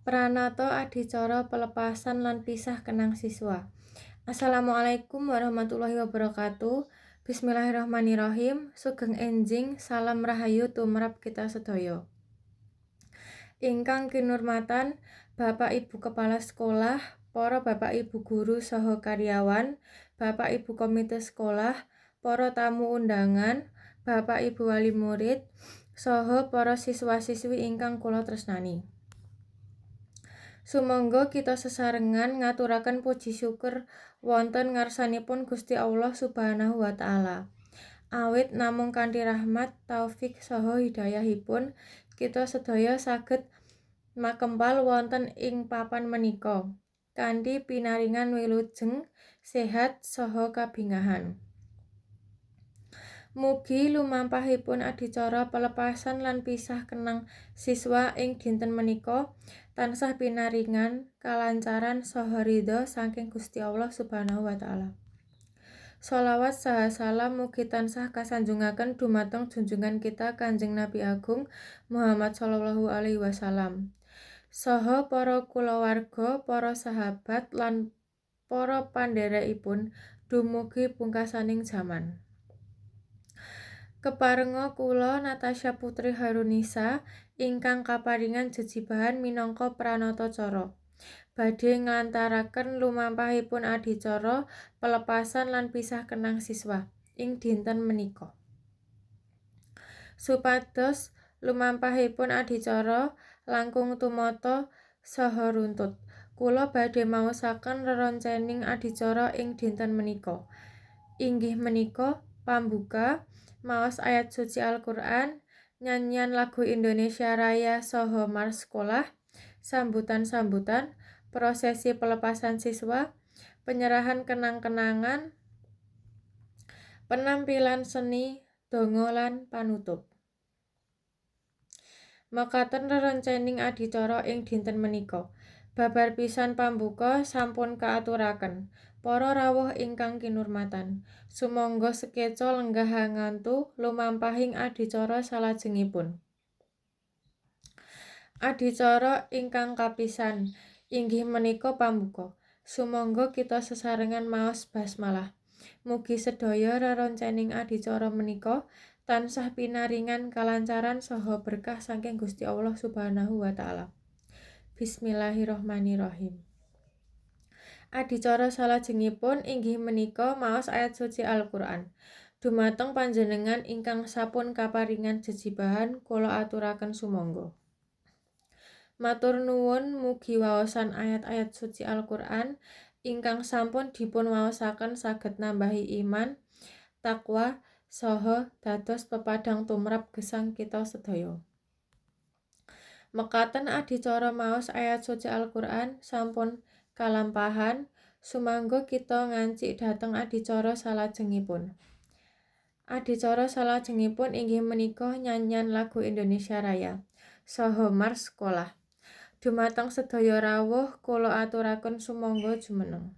Pranata adicara pelepasan lan pisah kenang siswa. Assalamualaikum warahmatullahi wabarakatuh. Bismillahirrahmanirrahim. Sugeng enjing salam rahayu tumrap kita sedaya. Ingkang kinurmatan Bapak Ibu Kepala Sekolah, para Bapak Ibu guru saha karyawan, Bapak Ibu komite sekolah, para tamu undangan, Bapak Ibu wali murid, saha para siswa-siswi ingkang kula tresnani. Sumangga kita sesarengan ngaturaken puji syukur wonten ngarsanipun Gusti Allah Subhanahu wa taala. Awit namung kanthi rahmat, taufik saha hidayahipun kita sedaya saged makempal wonten ing papan menika kanthi pinaringan wilujeng, sehat saha kabingahan. Mugi lumampahipun adicara pelepasan lan pisah kenang siswa ing dinten menika tansah pinaringan, kalancaran saha ridha saking Gusti Allah Subhanahu wa taala. Sholawat saha salam mugi tansah kasanjungaken dumateng junjungan kita Kanjeng Nabi Agung Muhammad sallallahu alaihi wasallam. Saha para kulawarga, para sahabat lan para pandherekipun dumugi pungkasaning jaman. Keparenga kula Natasha Putri Harunisa ingkang kaparingan jejibahan minangka pranata cara badhe nglantaraken lumampahipun adicara pelepasan lan pisah kenang siswa ing dinten menika. Supados lumampahipun adicara langkung tumata saha runtut, kula badhe maosaken reroncening adicara ing dinten menika. Inggih menika pambuka, maos ayat suci Al-Qur'an, nyanyian lagu Indonesia Raya saha Mars Sekolah, sambutan-sambutan, prosesi pelepasan siswa, penyerahan kenang-kenangan, penampilan seni, donga lan panutup. Mekaten reroncening adicara ing dinten menika. Babar pisan pambuka sampun kaaturaken. Para rawuh ingkang kinurmatan, sumangga sekeca lenggah hangantu lumampahing adicara salajengipun. Adicara ingkang kapisan inggih menika pambuka. Sumangga kita sesarengan maos basmalah. Mugi sedaya reroncening adicara menika tansah pinaringan kalancaran saha berkah saking Gusti Allah Subhanahu wa taala. Bismillahirrahmanirrahim. Adicara salajengipun inggih menika maos ayat suci Al-Qur'an. Dumateng panjenengan ingkang sampun kaparingan jejibahan kula aturaken sumangga. Matur nuwun mugi waosan ayat-ayat suci Al-Qur'an ingkang sampun dipun waosaken saged nambahi iman, takwa saha dados pepadang tumrap gesang kita sedaya. Mekaten adicara maos ayat suci Al-Qur'an sampun kalampahan, sumangga kita ngancik dhateng adicara salajengipun. Adicara salajengipun inggih menika nyanyian lagu Indonesia Raya saha Mars Sekolah. Dumateng sedaya rawuh kula aturaken sumangga jumeneng.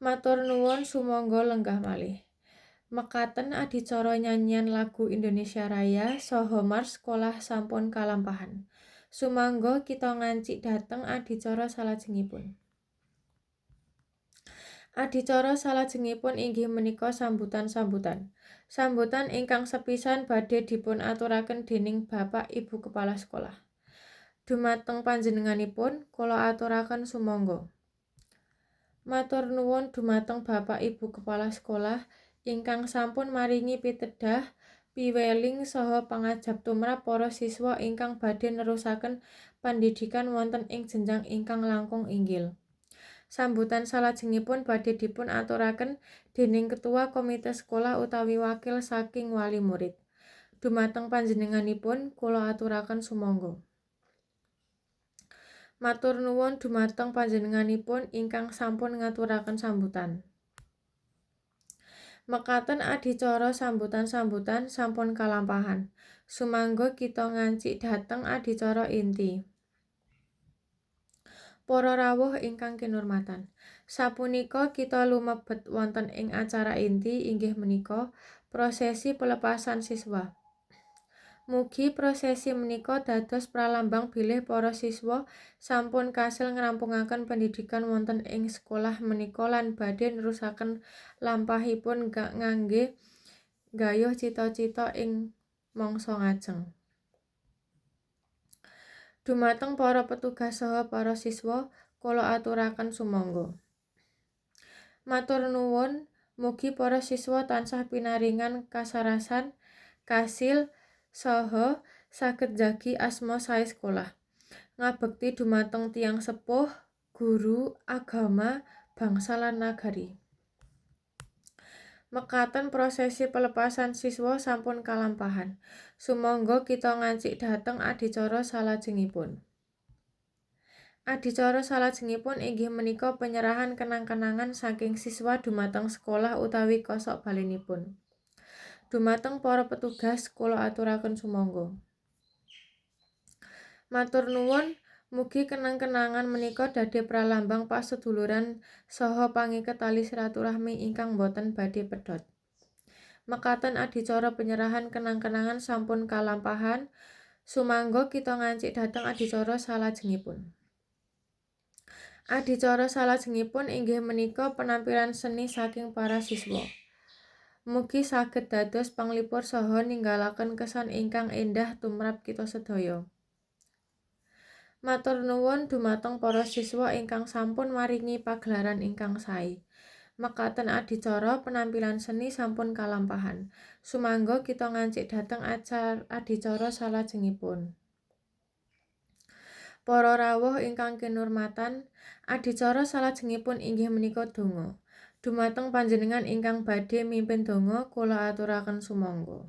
Matur nuwun sumangga lenggah malih. Mekaten adicara nyanyian lagu Indonesia Raya saha Mars Sekolah sampun kalampahan. Sumangga kita ngancik dhateng adicara salajengipun. Adicara salajengipun inggih menika sambutan-sambutan. Sambutan ingkang sepisan badhe dipun aturaken dening Bapak Ibu Kepala Sekolah. Dumateng panjenenganipun kula aturaken sumangga. Matur nuwun dumateng Bapak Ibu Kepala Sekolah ingkang sampun maringi pitedah, piweling saha pangajab tumrap para siswa ingkang badhe nerusaken pendidikan wonten ing jenjang ingkang langkung inggil. Sambutan salajengipun badhe dipun aturaken dening Ketua Komite Sekolah utawi wakil saking wali murid. Dumateng panjenenganipun kula aturaken sumangga. Matur nuwun dumateng panjenenganipun ingkang sampun ngaturaken sambutan. Mekaten adicara sambutan-sambutan sampun kalampahan. Sumangga kita ngancik dhateng adicara inti. Para rawuh ingkang kinurmatan, sapunika kita lumebet wonten ing acara inti inggih menika prosesi pelepasan siswa. Mugi prosesi menika dados pralambang bilih para siswa sampun kasil ngrampungaken pendidikan wonten ing sekolah menika lan badhe nerusaken lampahipun ngangge nggayuh cita-cita ing mangsa ngajeng. Dumateng para petugas saha para siswa, kula aturaken sumangga. Matur nuwun, mugi para siswa tansah pinaringan kasarasan, kasil, saha saged njagi asma sae sekolah. Ngabekti dumateng tiyang sepuh, guru, agama, bangsa lan nagari. Mekaten prosesi pelepasan siswa sampun kalampahan. Sumangga kita ngancik dhateng adicara salajengipun. Adicara salajengipun inggih menika penyerahan kenang-kenangan saking siswa dumateng sekolah utawi kosok balenipun. Dumateng para petugas kula aturaken sumangga. Matur nuwun, mugi kenang-kenangan menika dadi pralambang paseduluran saha pangiket tali silaturahmi ingkang boten badhe pedhot. Mekaten adicara penyerahan kenang-kenangan sampun kalampahan. Sumangga kita ngancik dhateng adicara salajengipun. Adicara salajengipun inggih menika penampilan seni saking para siswa. Mugi saged dados panglipur saha ninggalaken kesan ingkang endah tumrap kita sedaya. Matur nuwun dumateng para siswa ingkang sampun maringi pagelaran ingkang sae. Mekaten adicara penampilan seni sampun kalampahan. Sumangga kita ngancik dhateng adicara salajengipun. Para rawuh ingkang kinurmatan, adicara salajengipun inggih menika donga. Dumateng panjenengan ingkang badhe mimpin donga, kula aturaken sumangga.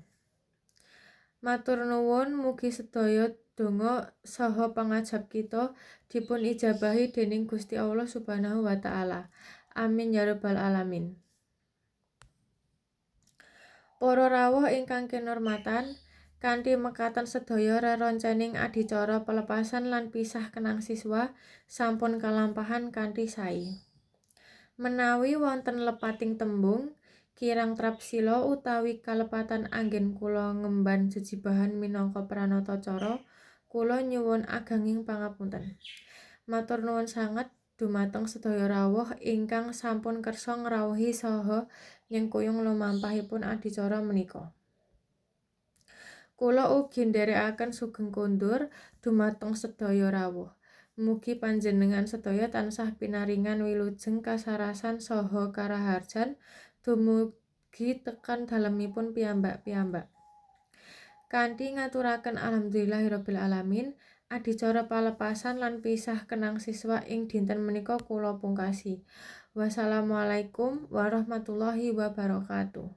Matur nuwun, mugi sedaya donga saha pangajab kita dipun ijabahi dening Gusti Allah Subhanahu wa taala. Amin ya rabbal alamin. Para rawuh ingkang kinurmatan, kanthi mekaten sedaya reroncening adicara pelepasan lan pisah kenang siswa sampun kalampahan kanthi sae. Menawi wonten lepating tembung, kirang trapsila utawi kalepatan anggen kula ngemban jejibahan minangka pranata cara, kula nyuwun agenging pangapunten. Matur nuwun sanget dumateng sedaya rawuh ingkang sampun kersa ngrawuhi saha nyengkuyung lumampahipun adicara menika. Kula ugi ndherekaken sugeng kondur dumateng sedaya rawuh. Mugi panjenengan sedaya tansah pinaringan wilujeng kasarasan saha karaharjan dumugi tekan dalemipun piyambak-piyambak. Kanthi ngaturaken alhamdulillahirabbil alamin, adicara palepasan lan pisah kenang siswa ing dinten menika kula pungkasi. Wassalamualaikum warahmatullahi wabarakatuh.